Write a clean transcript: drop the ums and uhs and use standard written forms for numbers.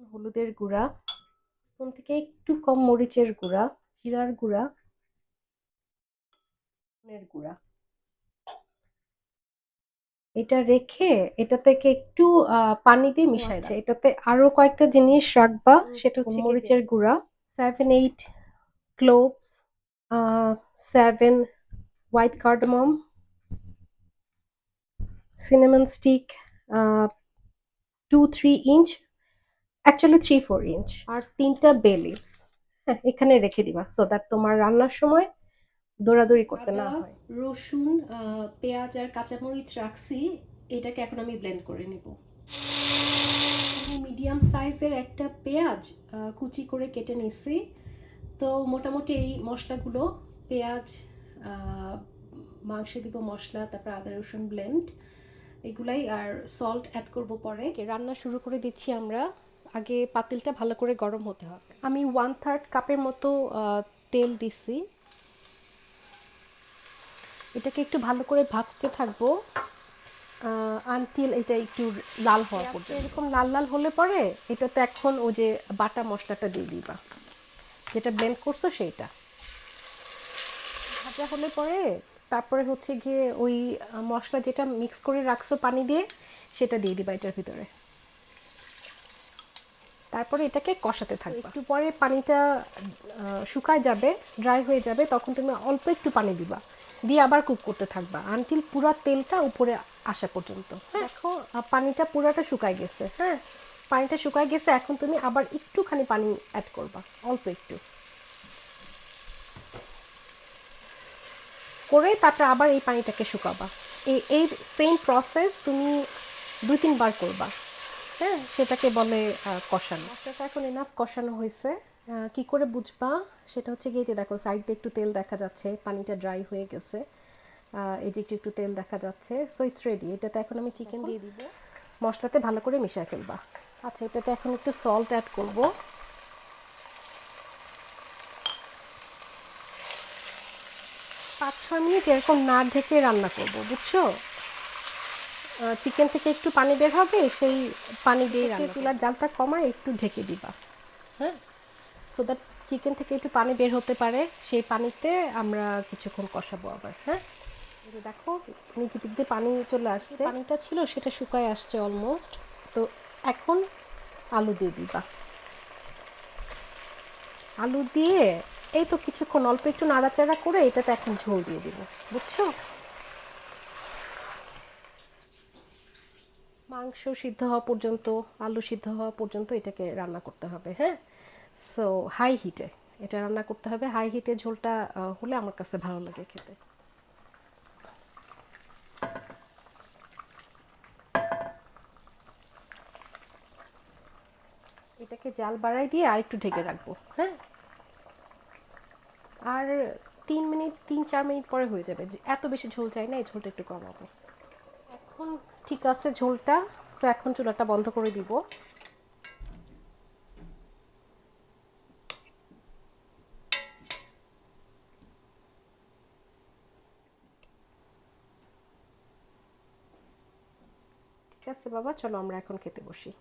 হলুদের গুঁড়া, স্পুন থেকে একটু কম মরিচের গুঁড়া, জিরার গুঁড়া, ধনের গুঁড়া। এটা রেখে এটা থেকে একটু পানি দিয়ে মিশাই রাখবা। এটাতে আরো কয়েকটা জিনিস রাখবা, সেটা হচ্ছে মরিচের গুঁড়া, 7-8 cloves, 7 white cardamom, cinnamon stick, 2-3 inch, actually 3-4 inch, আর 3টা বে লিভস। হ্যাঁ, এখানে রেখে দিবা সো দ্যাট তোমার রান্নার সময় দৌড়াদৌড়ি করতে না হয়। রসুন, পেঁয়াজ আর কাঁচামরিচ রাখছি, এটাকে এখন আমি ব্লেন্ড করে নিব। আমি মিডিয়াম সাইজের একটা পেঁয়াজ কুচি করে কেটে নিছি। তো মোটামুটি এই মশলাগুলো, পেঁয়াজ, মাংসে দিব মশলা, তারপর আদা রসুন ব্লেন্ড, এগুলাই, আর সল্ট অ্যাড করব পরে। রান্না শুরু করে দিচ্ছি আমরা। আগে পাতিলটা ভালো করে গরম হতে হবে। আমি 1/3 কাপের মতো তেল দিছি। এটাকে একটু ভালো করে ভাজতে থাকবো আনটিল এটা একটু লাল হওয়া পর্যন্ত। এরকম লাল লাল হলে পরে এটাতে এখন ওই যে বাটা মশলাটা দিয়ে দিবা, যেটা ব্লেন্ড করছো সেইটা। ভাজা হলে পরে তারপরে হচ্ছে গিয়ে ওই মশলা যেটা মিক্স করে রাখছো পানি দিয়ে, সেটা দিয়ে দিবা এটার ভিতরে। তারপরে এটাকে কষাতে থাকবা। একটু পরে পানিটা শুকায় যাবে, ড্রাই হয়ে যাবে, তখন তুমি অল্প একটু পানি দিবা, দিয়ে আবার কুক করতে থাকবা আনটিল পুরা তেলটা উপরে আসা পর্যন্ত। দেখো পানিটা পুরাটা শুকায় গেছে। হ্যাঁ, পানিটা শুকায় গেছে, এখন তুমি আবার একটুখানি পানি অ্যাড করবা, অল্প একটু করে, তারপরে আবার এই পানিটাকে শুকাবা। এই সেম প্রসেস তুমি 2-3 বার করবা। হ্যাঁ, সেটাকে বলে কষানো। মশলাটা এখন এনাফ কষানো হয়েছে। কি করে বুঝবা সেটা হচ্ছে গিয়ে যে দেখো সাইড দিয়ে একটু তেল দেখা যাচ্ছে, পানিটা ড্রাই হয়ে গেছে, এই যে একটু একটু তেল দেখা যাচ্ছে, সো ইটস রেডি। এটাতে এখন আমি চিকেন দিয়ে দিব, মশলাতে ভালো করে মিশিয়ে ফেলবা। আচ্ছা, এটাতে এখন একটু সল্ট অ্যাড করব। 5-6 মিনিট এরকম না ঢেকে রান্না করব, বুঝছো? চিকেন থেকে একটু পানি বের হবে, সেই পানি দিয়ে রান্না। চুলার জালটা কমায় একটু ঢেকে দিবা। হ্যাঁ, সো দ্যাট চিকেন থেকে একটু পানি বের হতে পারে, সেই পানিতে আমরা কিছুক্ষণ কষাবো আবার। হ্যাঁ, এই যে দেখো নিচে দিক দিয়ে পানি চলে আসছে, পানিটা ছিল সেটা শুকায় আসছে অলমোস্ট। তো এখন আলু দিয়ে দিবা। আলু দিয়ে এই তো কিছুক্ষণ অল্প একটু নাড়াচাড়া করে এটাতে এখন ঝোল দিয়ে দিব, বুঝছো? মাংস সিদ্ধ হওয়া পর্যন্ত, আলু সিদ্ধ হওয়া পর্যন্ত এটাকে রান্না করতে হবে। হ্যাঁ, সো হাই হিটে এটা রান্না করতে হবে। হাই হিটে ঝোলটা হলে আমার কাছে ভালো লাগে খেতে। এটাকে জাল বাড়াই দিয়ে আর একটু ঢেকে রাখবো। হ্যাঁ, আর 3 মিনিট, 3-4 মিনিট পরে হয়ে যাবে। এত বেশি ঝোল চাই না, এই ঝোলটা একটু কমাবো। এখন ঠিক আছে ঝোলটা, সো এখন চুলাটা বন্ধ করে দিব। ঠিক আছে বাবা, চলো আমরা এখন খেতে বসি।